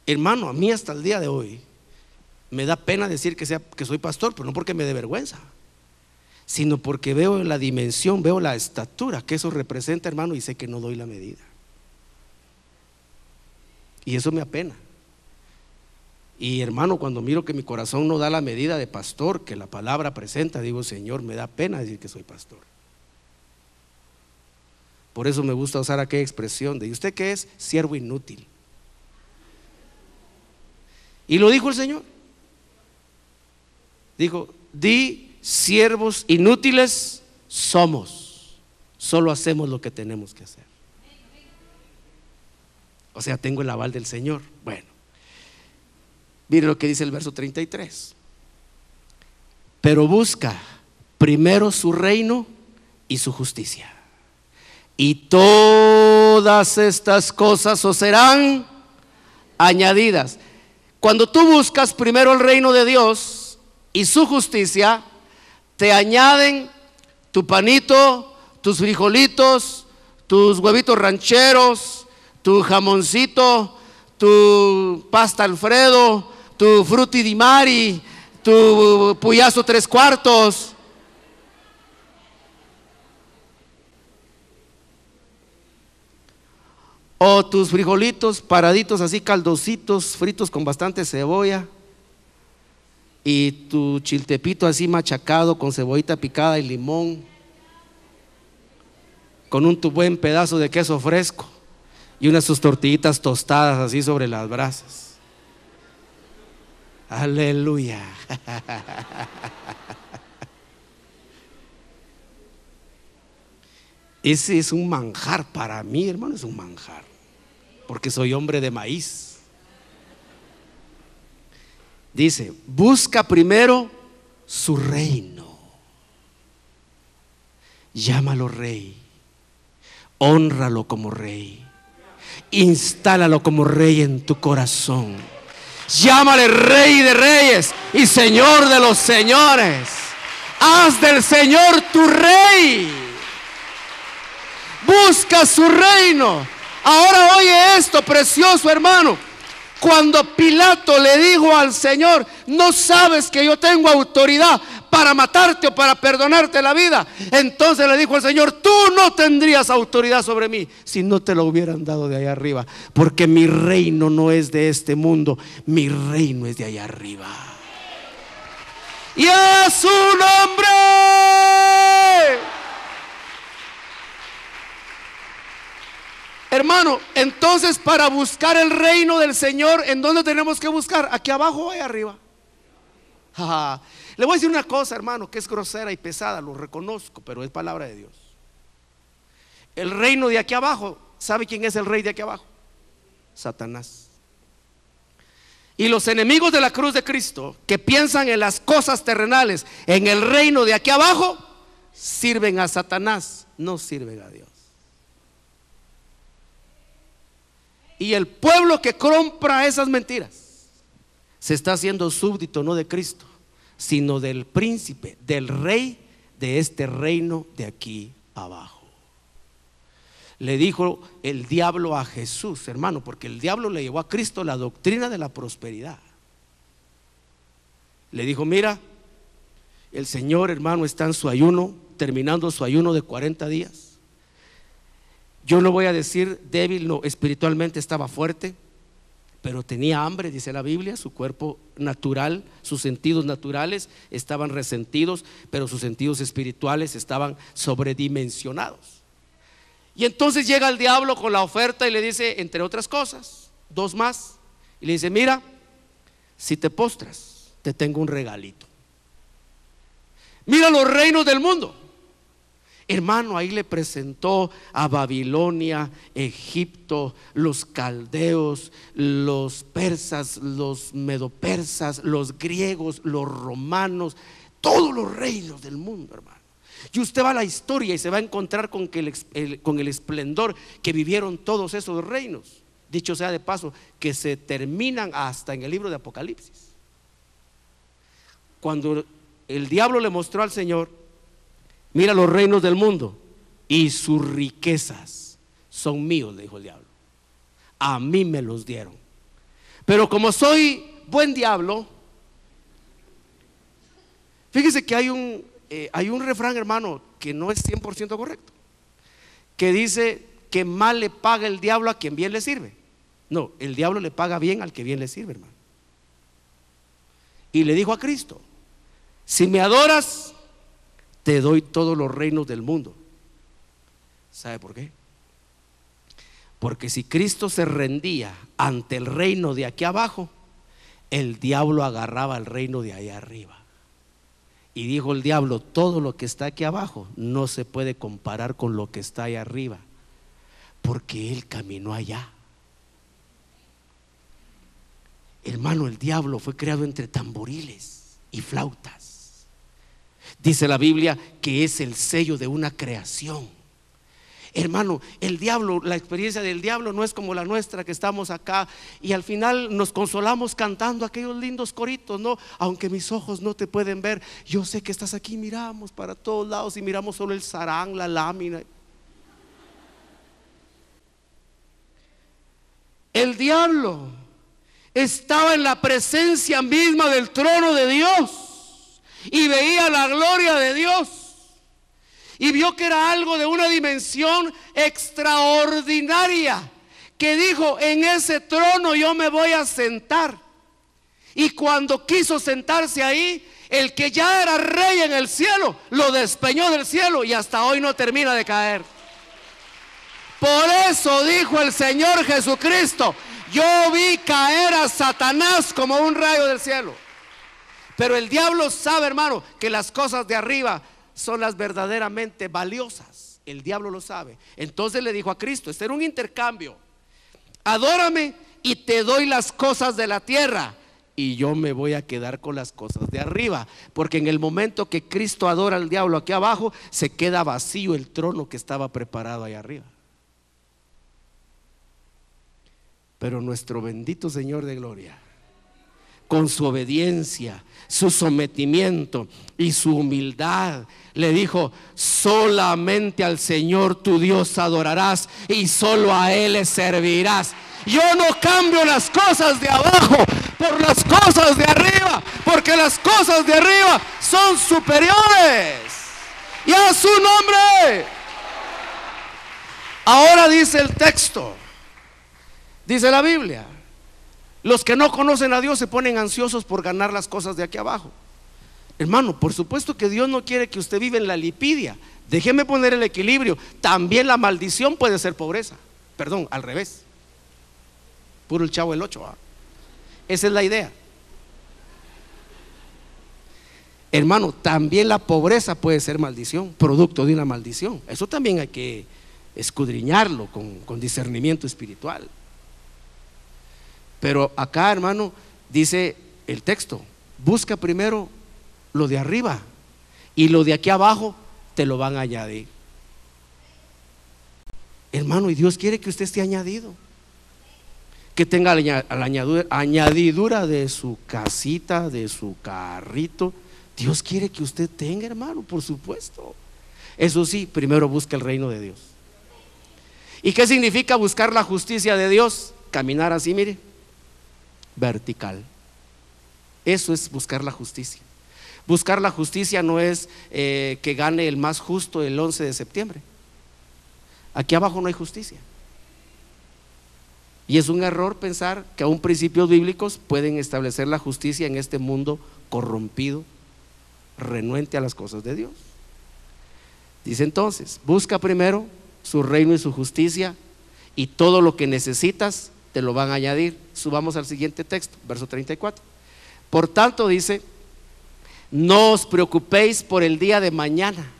hermano, a mí hasta el día de hoy me da pena decir que soy pastor, pero no porque me dé vergüenza, sino porque veo la dimensión, veo la estatura que eso representa, hermano, y sé que no doy la medida. Y eso me apena. Y hermano, cuando miro que mi corazón no da la medida de pastor que la palabra presenta, digo, Señor, me da pena decir que soy pastor. Por eso me gusta usar aquella expresión de: ¿y usted qué es? Siervo inútil. Y lo dijo el Señor. Dijo: di, siervos inútiles somos, solo hacemos lo que tenemos que hacer. O sea, tengo el aval del Señor. Bueno, mire lo que dice el verso 33. Pero busca primero su reino y su justicia, y todas estas cosas os serán añadidas. Cuando tú buscas primero el reino de Dios y su justicia, te añaden tu panito, tus frijolitos, tus huevitos rancheros, tu jamoncito, tu pasta Alfredo, tu frutti di mari, tu puyazo 3/4. O tus frijolitos paraditos así, caldositos, fritos con bastante cebolla. Y tu chiltepito así machacado con cebollita picada y limón, con un buen pedazo de queso fresco y unas sus tortillitas tostadas así sobre las brasas. Aleluya. Ese es un manjar para mí, hermano, es un manjar, porque soy hombre de maíz. Dice: busca primero su reino, llámalo rey, hónralo como rey, instálalo como rey en tu corazón, llámale rey de reyes y señor de los señores. Haz del Señor tu rey, busca su reino. Ahora oye esto, precioso hermano. Cuando Pilato le dijo al Señor: ¿no sabes que yo tengo autoridad para matarte o para perdonarte la vida? Entonces le dijo al Señor: tú no tendrías autoridad sobre mí si no te lo hubieran dado de allá arriba, porque mi reino no es de este mundo, mi reino es de allá arriba. Y a su nombre. Hermano, entonces para buscar el reino del Señor, ¿en dónde tenemos que buscar? ¿Aquí abajo o ahí arriba? Le voy a decir una cosa, hermano, que es grosera y pesada, lo reconozco, pero es palabra de Dios. El reino de aquí abajo, ¿sabe quién es el rey de aquí abajo? Satanás. Y los enemigos de la cruz de Cristo, que piensan en las cosas terrenales, en el reino de aquí abajo, sirven a Satanás, no sirven a Dios. Y el pueblo que compra esas mentiras se está haciendo súbdito no de Cristo, sino del príncipe, del rey de este reino de aquí abajo. Le dijo el diablo a Jesús, hermano, porque el diablo le llevó a Cristo la doctrina de la prosperidad. Le dijo: mira, el Señor, hermano, está en su ayuno, terminando su ayuno de 40 días. Yo no voy a decir débil, no, espiritualmente estaba fuerte, pero tenía hambre, dice la Biblia. Su cuerpo natural, sus sentidos naturales estaban resentidos, pero sus sentidos espirituales estaban sobredimensionados. Y entonces llega el diablo con la oferta y le dice, entre otras cosas, 2 más, y le dice: mira, si te postras, te tengo un regalito. Mira los reinos del mundo. Hermano, ahí le presentó a Babilonia, Egipto, los caldeos, los persas, los medopersas, los griegos, los romanos, todos los reinos del mundo, hermano. Y usted va a la historia y se va a encontrar con el esplendor que vivieron todos esos reinos. Dicho sea de paso, que se terminan hasta en el libro de Apocalipsis. Cuando el diablo le mostró al Señor: mira los reinos del mundo y sus riquezas son míos, le dijo el diablo, a mí me los dieron. Pero como soy buen diablo, fíjese que hay un refrán, hermano, que no es 100% correcto, que dice que mal le paga el diablo a quien bien le sirve. No, el diablo le paga bien al que bien le sirve, hermano. y le dijo a Cristo: si me adoras, te doy todos los reinos del mundo. ¿Sabe por qué? Porque si Cristo se rendía ante el reino de aquí abajo, el diablo agarraba el reino de allá arriba. Y dijo el diablo: todo lo que está aquí abajo no se puede comparar con lo que está allá arriba, porque él caminó allá. Hermano, el diablo fue creado entre tamboriles y flautas. Dice la Biblia que es el sello de una creación. Hermano, el diablo, la experiencia del diablo no es como la nuestra, que estamos acá y al final nos consolamos cantando aquellos lindos coritos, ¿no? Aunque mis ojos no te pueden ver, yo sé que estás aquí. Miramos para todos lados y miramos solo el sarán, la lámina. El diablo estaba en la presencia misma del trono de Dios y veía la gloria de Dios y vio que era algo de una dimensión extraordinaria, que dijo: en ese trono yo me voy a sentar. Y cuando quiso sentarse ahí, el que ya era rey en el cielo lo despeñó del cielo y hasta hoy no termina de caer. Por eso dijo el Señor Jesucristo: yo vi caer a Satanás como un rayo del cielo. Pero el diablo sabe, hermano, que las cosas de arriba son las verdaderamente valiosas. El diablo lo sabe. Entonces le dijo a Cristo, este era un intercambio: adórame y te doy las cosas de la tierra, y yo me voy a quedar con las cosas de arriba. Porque en el momento que Cristo adora al diablo aquí abajo, se queda vacío el trono que estaba preparado ahí arriba. Pero nuestro bendito Señor de gloria, con su obediencia, su sometimiento y su humildad, le dijo: solamente al Señor tu Dios adorarás y solo a Él le servirás. Yo no cambio las cosas de abajo por las cosas de arriba, porque las cosas de arriba son superiores. Y a su nombre. Ahora dice el texto, dice la Biblia: los que no conocen a Dios se ponen ansiosos por ganar las cosas de aquí abajo. Hermano, por supuesto que Dios no quiere que usted viva en la lipidia. Déjeme poner el equilibrio. También la maldición puede ser pobreza. Perdón, al revés. Puro el Chavo el 8. Esa es la idea. Hermano, también la pobreza puede ser maldición, producto de una maldición. Eso también hay que escudriñarlo con discernimiento espiritual. Pero acá, hermano, dice el texto: busca primero lo de arriba y lo de aquí abajo te lo van a añadir. Hermano, y Dios quiere que usted esté añadido, que tenga la añadidura de su casita, de su carrito. Dios quiere que usted tenga, hermano, por supuesto. Eso sí, primero busca el reino de Dios. ¿Y qué significa buscar la justicia de Dios? Caminar así, mire, vertical. Eso es buscar la justicia. Buscar la justicia no es que gane el más justo el 11 de septiembre. Aquí abajo no hay justicia. Y es un error pensar que aún principios bíblicos pueden establecer la justicia en este mundo corrompido, renuente a las cosas de Dios. Dice entonces: busca primero su reino y su justicia, y todo lo que necesitas te lo van a añadir. Subamos al siguiente texto, verso 34. Por tanto, dice: no os preocupéis por el día de mañana.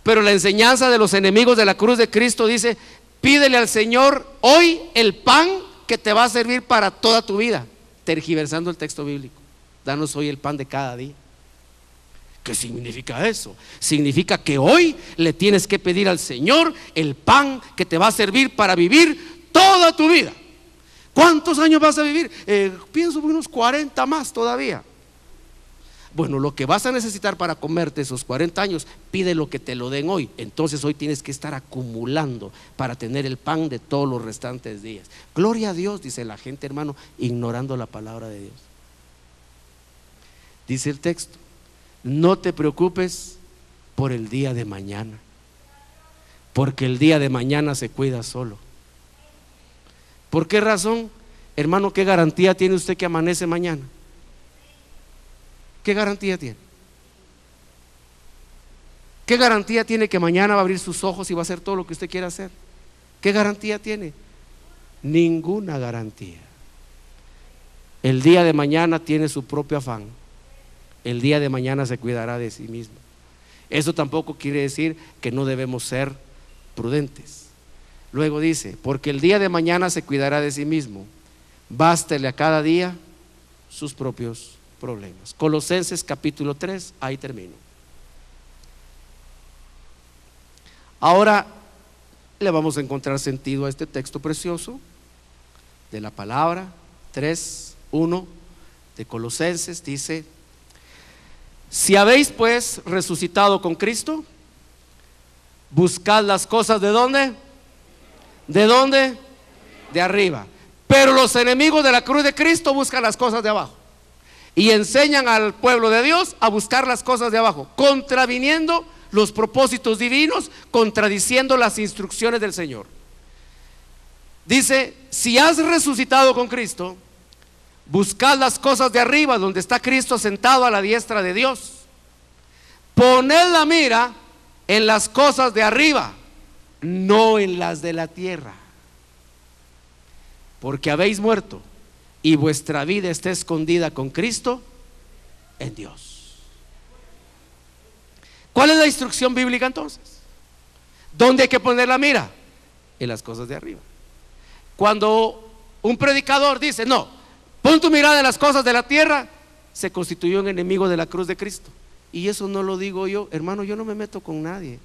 Pero la enseñanza de los enemigos de la cruz de Cristo dice: pídele al Señor hoy el pan que te va a servir para toda tu vida. Tergiversando el texto bíblico: danos hoy el pan de cada día. ¿Qué significa eso? Significa que hoy le tienes que pedir al Señor el pan que te va a servir para vivir toda tu vida. ¿Cuántos años vas a vivir? Pienso unos 40 más todavía. Bueno, lo que vas a necesitar para comerte esos 40 años, pide lo que te lo den hoy. Entonces hoy tienes que estar acumulando para tener el pan de todos los restantes días. Gloria a Dios, dice la gente, hermano, ignorando la palabra de Dios. Dice el texto: no te preocupes por el día de mañana, porque el día de mañana se cuida solo. ¿Por qué razón? Hermano, ¿qué garantía tiene usted que amanece mañana? ¿Qué garantía tiene? ¿Qué garantía tiene que mañana va a abrir sus ojos y va a hacer todo lo que usted quiera hacer? ¿Qué garantía tiene? Ninguna garantía. El día de mañana tiene su propio afán. El día de mañana se cuidará de sí mismo. Eso tampoco quiere decir que no debemos ser prudentes. Luego dice, porque el día de mañana se cuidará de sí mismo, bástele a cada día sus propios problemas. Colosenses capítulo 3, ahí termino. Ahora le vamos a encontrar sentido a este texto precioso de la palabra 3:1 de Colosenses. Dice: si habéis pues resucitado con Cristo, buscad las cosas ¿de dónde? ¿De dónde? De arriba. Pero los enemigos de la cruz de Cristo buscan las cosas de abajo y enseñan al pueblo de Dios a buscar las cosas de abajo, contraviniendo los propósitos divinos, contradiciendo las instrucciones del Señor. Dice: si has resucitado con Cristo, buscad las cosas de arriba, donde está Cristo sentado a la diestra de Dios. Poned la mira en las cosas de arriba, no en las de la tierra, porque habéis muerto y vuestra vida está escondida con Cristo en Dios. ¿Cuál es la instrucción bíblica entonces? ¿Dónde hay que poner la mira? En las cosas de arriba. Cuando un predicador dice: no, pon tu mirada en las cosas de la tierra, se constituyó un enemigo de la cruz de Cristo. Y eso no lo digo yo, hermano, yo no me meto con nadie.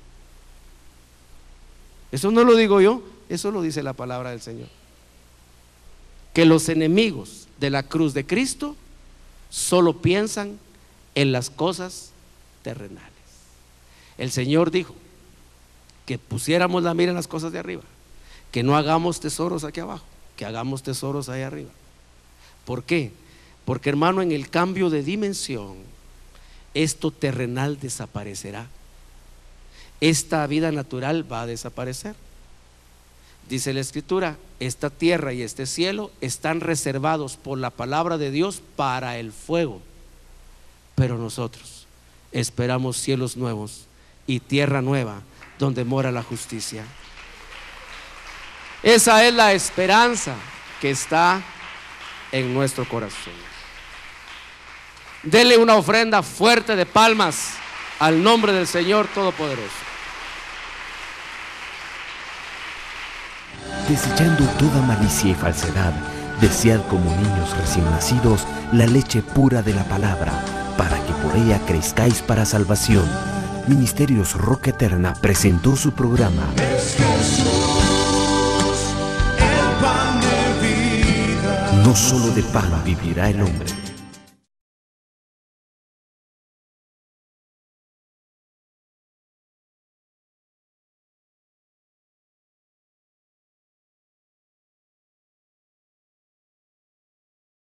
Eso no lo digo yo, eso lo dice la palabra del Señor. Que los enemigos de la cruz de Cristo solo piensan en las cosas terrenales. El Señor dijo que pusiéramos la mira en las cosas de arriba, que no hagamos tesoros aquí abajo, que hagamos tesoros ahí arriba. ¿Por qué? Porque, hermano, en el cambio de dimensión, esto terrenal desaparecerá. Esta vida natural va a desaparecer. Dice la Escritura: esta tierra y este cielo están reservados por la palabra de Dios para el fuego, pero nosotros esperamos cielos nuevos y tierra nueva donde mora la justicia. Esa es la esperanza que está en nuestro corazón. Dele una ofrenda fuerte de palmas al nombre del Señor Todopoderoso. Desechando toda malicia y falsedad, desead como niños recién nacidos la leche pura de la palabra, para que por ella crezcáis para salvación. Ministerios Roca Eterna presentó su programa Es Jesús, el pan de vida. No solo de pan vivirá el hombre,